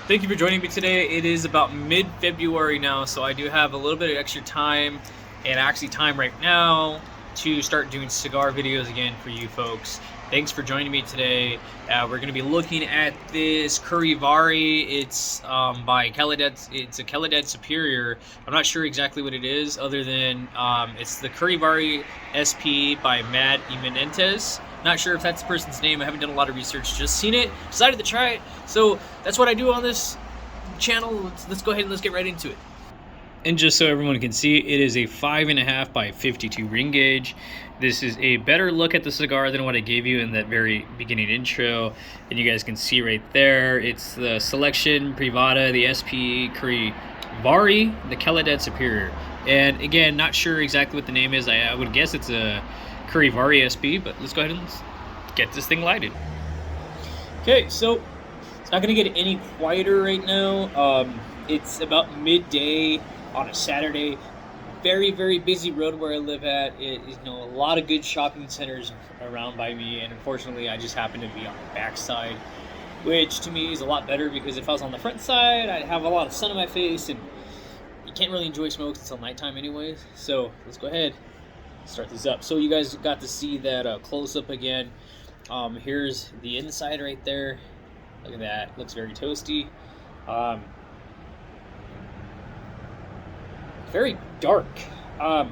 Thank you for joining me today. It is about mid-February now, so I do have a little bit of extra time and actually time right now to start doing cigar videos again for you folks. Thanks for joining me today. We're going to be looking at this Curivari. It's by Calidad. It's a Calidad Superior. I'm not sure exactly what it is, other than it's the Curivari SP by Matt Imanentes. Not sure if that's the person's name. I haven't done a lot of research. Just seen it, decided to try it. So that's what I do on this channel. Let's go ahead and let's get right into it. And just so everyone can see, it is a 5.5 by 52 ring gauge. This is a better look at the cigar than what I gave you in that very beginning intro. And you guys can see right there, it's the Selection Privada, the SP Curivari, the Calidad Superior. And again, not sure exactly what the name is. I would guess it's a Curivari SP, but let's go ahead and let's get this thing lighted. Okay, so it's not going to get any quieter right now. It's about midday on a Saturday. Very, very busy road where I live at. A lot of good shopping centers around by me, and unfortunately, I just happen to be on the back side, which to me is a lot better because if I was on the front side, I'd have a lot of sun on my face, and you can't really enjoy smokes until nighttime anyways. So let's go ahead and start this up. So you guys got to see that close-up again. Here's the inside right there. Look at that. Looks very toasty. Very dark. I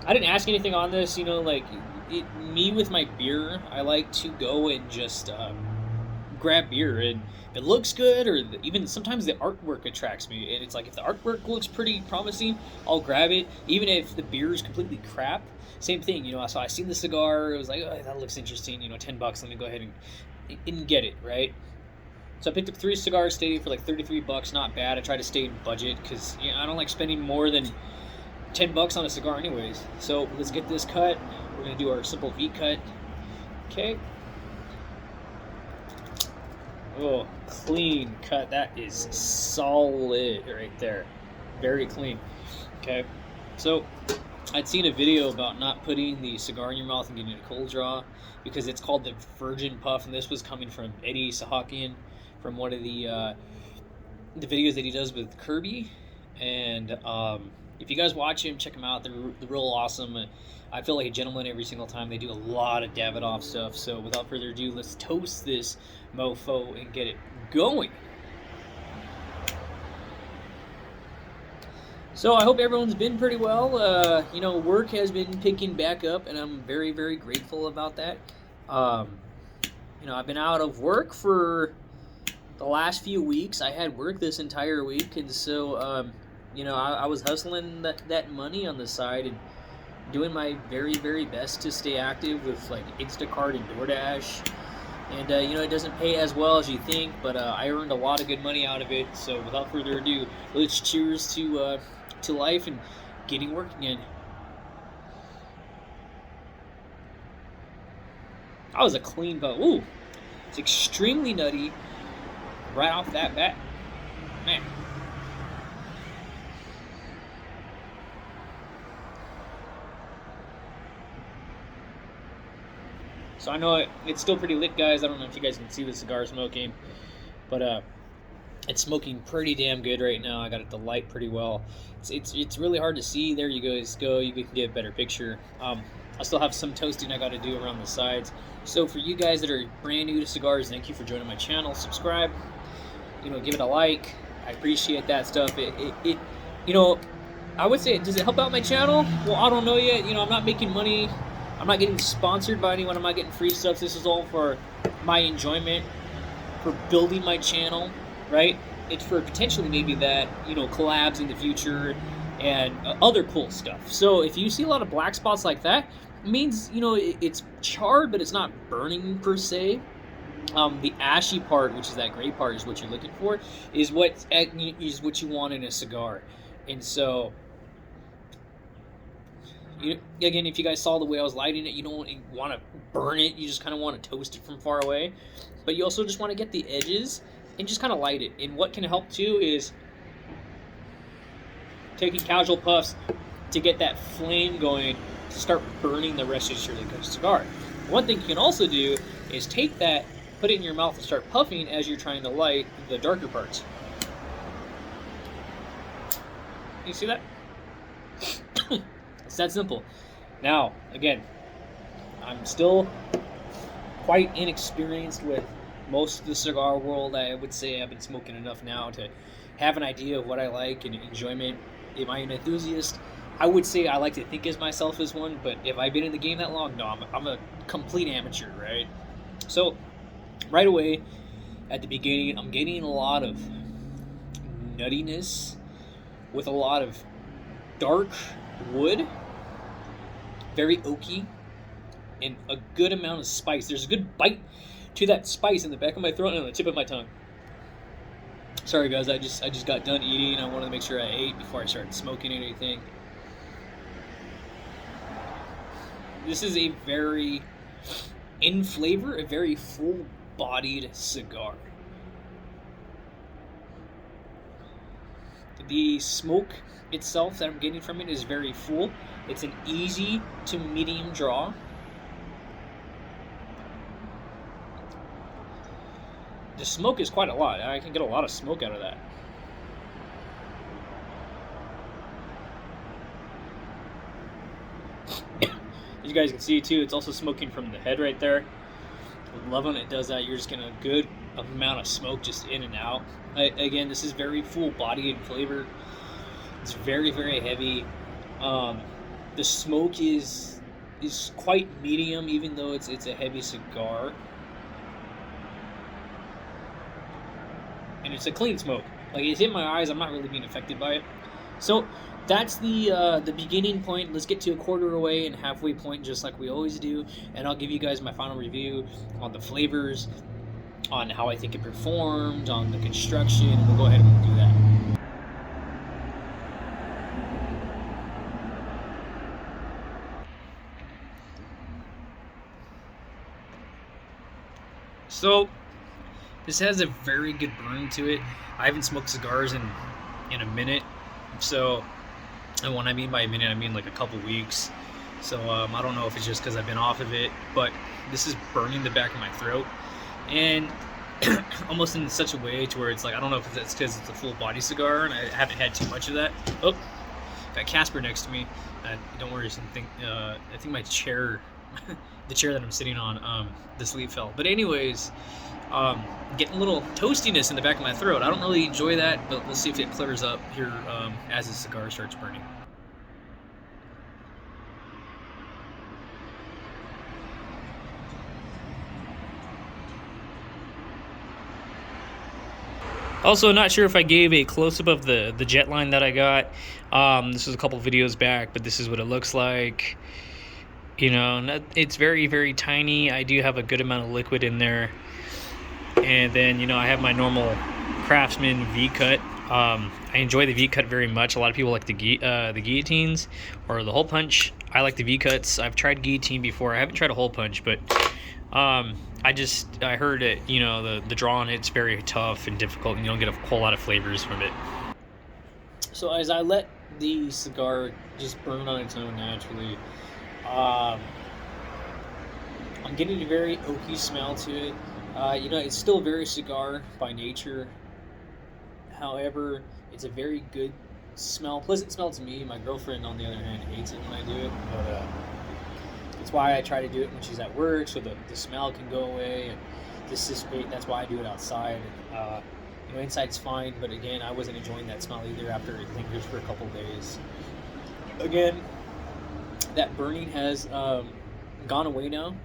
didn't ask anything on this, me with my beer, I like to go and just grab beer, and if it looks good, or even sometimes the artwork attracts me, and it's like if the artwork looks pretty promising, I'll grab it, even if the beer is completely crap. Same thing, so I seen the cigar, it was like, oh, that looks interesting, $10, let me go ahead and get it, right? So I picked up 3 cigars, stayed for like $33, not bad. I try to stay in budget because I don't like spending more than $10 on a cigar anyways. So let's get this cut. We're going to do our simple V cut. Okay. Oh, clean cut. That is solid right there. Very clean. Okay. So I'd seen a video about not putting the cigar in your mouth and getting a cold draw because it's called the Virgin Puff, and this was coming from Eddie Sahakian, from one of the videos that he does with Kirby. And if you guys watch him, check him out. They're real awesome. I feel like a gentleman every single time. They do a lot of Davidoff stuff. So without further ado, let's toast this mofo and get it going. So I hope everyone's been pretty well. Work has been picking back up, and I'm very, very grateful about that. I've been out of work for the last few weeks. I had work this entire week, and so I was hustling that money on the side and doing my very, very best to stay active with like Instacart and DoorDash. And it doesn't pay as well as you think, but I earned a lot of good money out of it. So without further ado, let's cheers to life and getting work again. That was a clean puff. Ooh, it's extremely nutty right off that bat, man. So I know it's still pretty lit, guys. I don't know if you guys can see the cigar smoking, but it's smoking pretty damn good right now. I got it to light pretty well. It's really hard to see. There you guys go. You can get a better picture. I still have some toasting I got to do around the sides. So for you guys that are brand new to cigars, thank you for joining my channel. Subscribe. Give it a like. I appreciate that stuff. I would say, does it help out my channel? Well, I don't know yet. I'm not making money. I'm not getting sponsored by anyone. I'm not getting free stuff. This is all for my enjoyment, for building my channel, right? It's for potentially maybe that, collabs in the future and other cool stuff. So if you see a lot of black spots like that, it means, it's charred, but it's not burning per se. The ashy part, which is that gray part, is what you're looking for, is what you want in a cigar. And so, again, if you guys saw the way I was lighting it, you don't want to burn it. You just kind of want to toast it from far away. But you also just want to get the edges and just kind of light it. And what can help too is taking casual puffs to get that flame going to start burning the rest of your cigar. One thing you can also do is take that, put it in your mouth and start puffing as you're trying to light the darker parts. You see that? It's that simple. Now, again, I'm still quite inexperienced with most of the cigar world. I would say I've been smoking enough now to have an idea of what I like and enjoyment. Am I an enthusiast? I would say I like to think as myself as one, but if I've been in the game that long, no, I'm a complete amateur, right? So, right away, at the beginning, I'm getting a lot of nuttiness with a lot of dark wood, very oaky, and a good amount of spice. There's a good bite to that spice in the back of my throat and on the tip of my tongue. Sorry guys, I just got done eating. I wanted to make sure I ate before I started smoking anything. This is a very, in flavor, a very full-bodied cigar. The smoke itself that I'm getting from it is very full. It's an easy to medium draw. The smoke is quite a lot. I can get a lot of smoke out of that. As you guys can see too, it's also smoking from the head right there. I love when it does that. You're just getting a good amount of smoke just in and out. Again, this is very full body and flavor. It's very, very heavy. The smoke is quite medium, even though it's a heavy cigar. And it's a clean smoke. Like, it's in my eyes. I'm not really being affected by it. So that's the beginning point. Let's get to a quarter away and halfway point, just like we always do, and I'll give you guys my final review on the flavors, on how I think it performed, on the construction, and we'll go ahead and do that. So this has a very good burn to it. I haven't smoked cigars in a minute, so, and when I mean by a minute, I mean like a couple weeks. So I don't know if it's just because I've been off of it, but this is burning the back of my throat, and almost in such a way to where it's like, I don't know if that's because it's a full body cigar and I haven't had too much of that. Oh, got Casper next to me. Don't worry, I think my chair, the chair that I'm sitting on, the sleeve fell. But anyways, getting a little toastiness in the back of my throat. I don't really enjoy that, but we'll see if it clears up here as the cigar starts burning. Also, not sure if I gave a close-up of the jet line that I got. This was a couple videos back, but this is what it looks like. You know, it's very, very tiny. I do have a good amount of liquid in there. And then, you know, I have my normal Craftsman V-cut. I enjoy the V-cut very much. A lot of people like the guillotines or the hole punch. I like the V-cuts. I've tried guillotine before. I haven't tried a hole punch, but I heard it, you know, the draw on it's very tough and difficult, and you don't get a whole lot of flavors from it. So as I let the cigar just burn on its own naturally, I'm getting a very oaky smell to it. You know, it's still very cigar by nature. However, it's a very good smell, pleasant smell to me. My girlfriend, on the other hand, hates it when I do it, but that's why I try to do it when she's at work, so the smell can go away and dissipate. That's why I do it outside. You know, inside's fine, but again, I wasn't enjoying that smell either after it lingers for a couple days. Again, that burning has gone away now.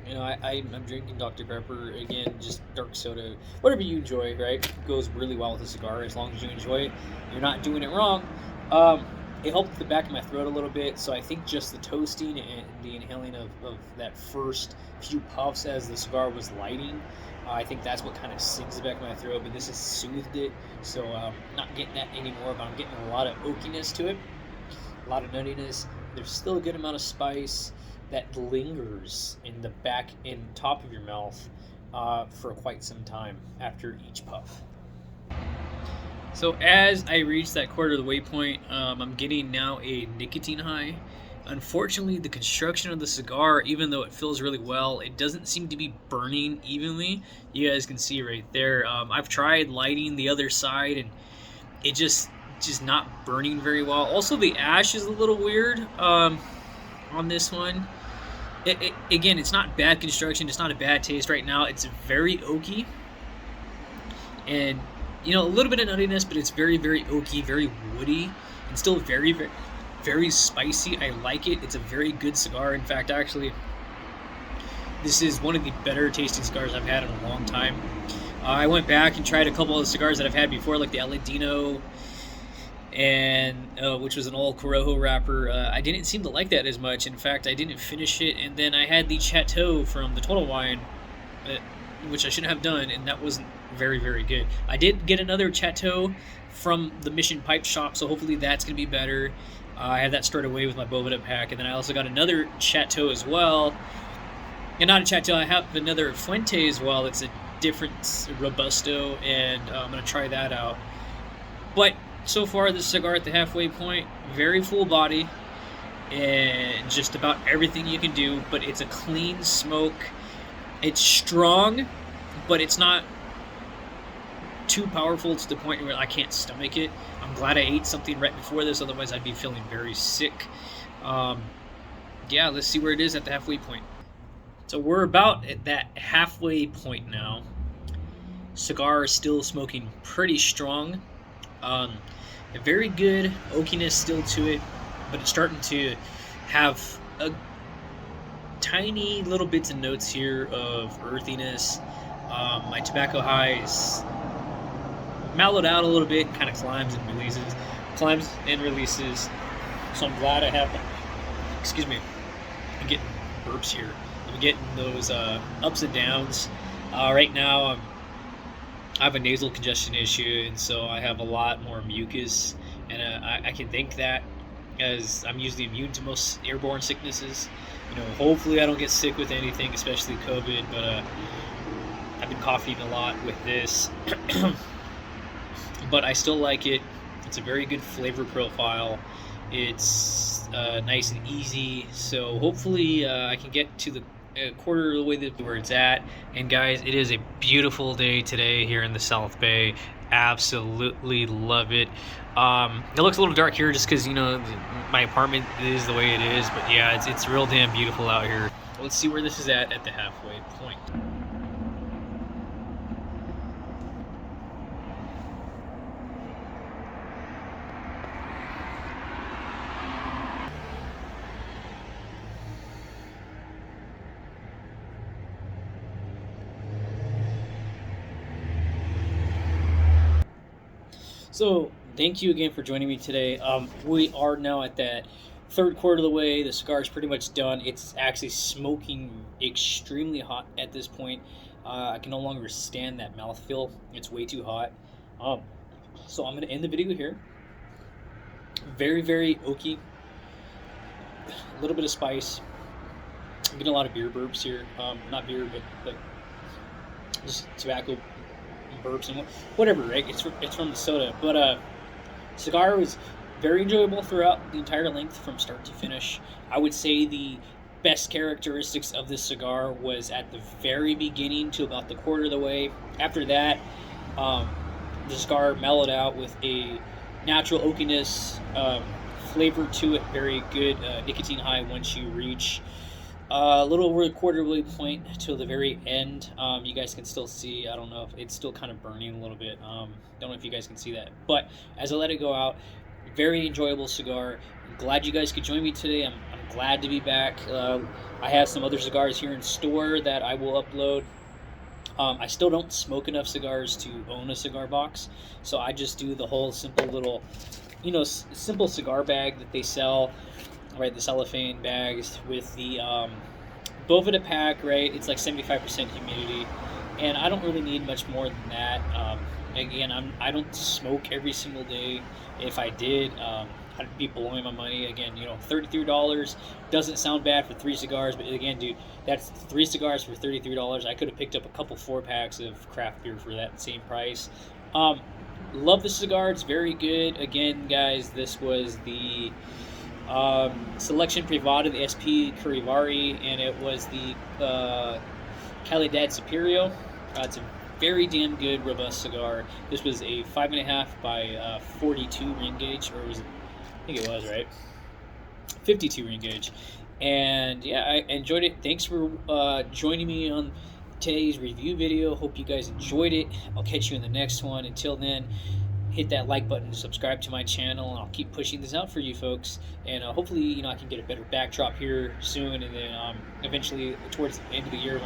You know, I'm drinking Dr. Pepper, again, just dark soda, whatever you enjoy, right? It goes really well with a cigar as long as you enjoy it. You're not doing it wrong. It helped the back of my throat a little bit, so I think just the toasting and the inhaling of that first few puffs as the cigar was lighting, I think that's what kind of sings the back of my throat, but this has soothed it, so I'm not getting that anymore, but I'm getting a lot of oakiness to it, a lot of nuttiness. There's still a good amount of spice that lingers in the back and top of your mouth for quite some time after each puff. So as I reach that quarter of the way point, I'm getting now a nicotine high. Unfortunately, the construction of the cigar, even though it feels really well, it doesn't seem to be burning evenly. You guys can see right there. I've tried lighting the other side, and it just not burning very well. Also, the ash is a little weird on this one. Again, it's not bad construction. It's not a bad taste right now. It's very oaky, and a little bit of nuttiness, but it's very, very oaky, very woody, and still very, very, very spicy. I like it. It's a very good cigar. In fact, actually, this is one of the better tasting cigars I've had in a long time. I went back and tried a couple of cigars that I've had before, like the Aladino, and which was an old Corojo wrapper. I didn't seem to like that as much. In fact, I didn't finish it. And then I had the Chateau from the Total Wine, which I shouldn't have done, and that wasn't very, very good. I did get another Chateau from the Mission Pipe Shop, so hopefully that's going to be better. I had that stored away with my Boveda pack, and then I also got another Chateau as well. And not a Chateau, I have another Fuente as well. It's a different Robusto, and I'm going to try that out. But so far, this cigar at the halfway point, very full body, and just about everything you can do, but it's a clean smoke. It's strong, but it's not too powerful to the point where I can't stomach it. I'm glad I ate something right before this, otherwise I'd be feeling very sick. Yeah, let's see where it is at the halfway point. So we're about at that halfway point now. Cigar is still smoking pretty strong. A very good oakiness still to it, but it's starting to have a tiny little bits and notes here of earthiness. My tobacco high is mellowed out a little bit, kind of climbs and releases. So I'm glad I have, excuse me, I'm getting burps here. I'm getting those ups and downs. Right now I have a nasal congestion issue, and so I have a lot more mucus, and I can think that as I'm usually immune to most airborne sicknesses. Hopefully I don't get sick with anything, especially COVID, but I've been coughing a lot with this. But I still like it. It's a very good flavor profile. It's nice and easy, so hopefully I can get to the quarter of the way to where it's at. And guys, it is a beautiful day today here in the South Bay. Absolutely love it. It looks a little dark here just because my apartment is the way it is, but yeah, it's real damn beautiful out here. Let's see where this is at the halfway point. So thank you again for joining me today. We are now at that third quarter of the way. The cigar is pretty much done. It's actually smoking extremely hot at this point. I can no longer stand that mouthfeel. It's way too hot. So I'm going to end the video here. Very, very oaky. A little bit of spice. I'm getting a lot of beer burps here. Not beer, but just tobacco burps and whatever, right? It's from the soda. But cigar was very enjoyable throughout the entire length from start to finish. I would say the best characteristics of this cigar was at the very beginning to about the quarter of the way. After that, the cigar mellowed out with a natural oakiness flavor to it. Very good nicotine high once you reach a little over the quarter-way point till the very end. You guys can still see, I don't know if it's still kind of burning a little bit. Don't know if you guys can see that. But as I let it go out, very enjoyable cigar. I'm glad you guys could join me today. I'm glad to be back. I have some other cigars here in store that I will upload. I still don't smoke enough cigars to own a cigar box, so I just do the whole simple little, simple cigar bag that they sell. Right, the cellophane bags with the Boveda pack, right? It's like 75% humidity, and I don't really need much more than that. Again, I don't smoke every single day. If I did, I'd be blowing my money. Again, $33 doesn't sound bad for 3 cigars, but again, dude, that's 3 cigars for $33. I could have picked up a couple 4-packs of craft beer for that same price. Love the cigar. It's very good. Again, guys, this was the Selection Privada, the SP Curivari, and it was the Calidad Superior. It's a very damn good, robust cigar. This was a 5.5 by 42 ring gauge, or was it? I think it was, right? 52 ring gauge. And yeah, I enjoyed it. Thanks for joining me on today's review video. Hope you guys enjoyed it. I'll catch you in the next one. Until then, hit that like button, subscribe to my channel, and I'll keep pushing this out for you folks. And hopefully, I can get a better backdrop here soon, and then eventually towards the end of the year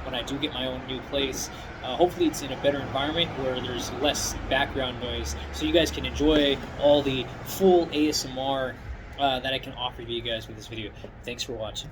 when I do get my own new place, hopefully it's in a better environment where there's less background noise, so you guys can enjoy all the full ASMR that I can offer you guys with this video. Thanks for watching.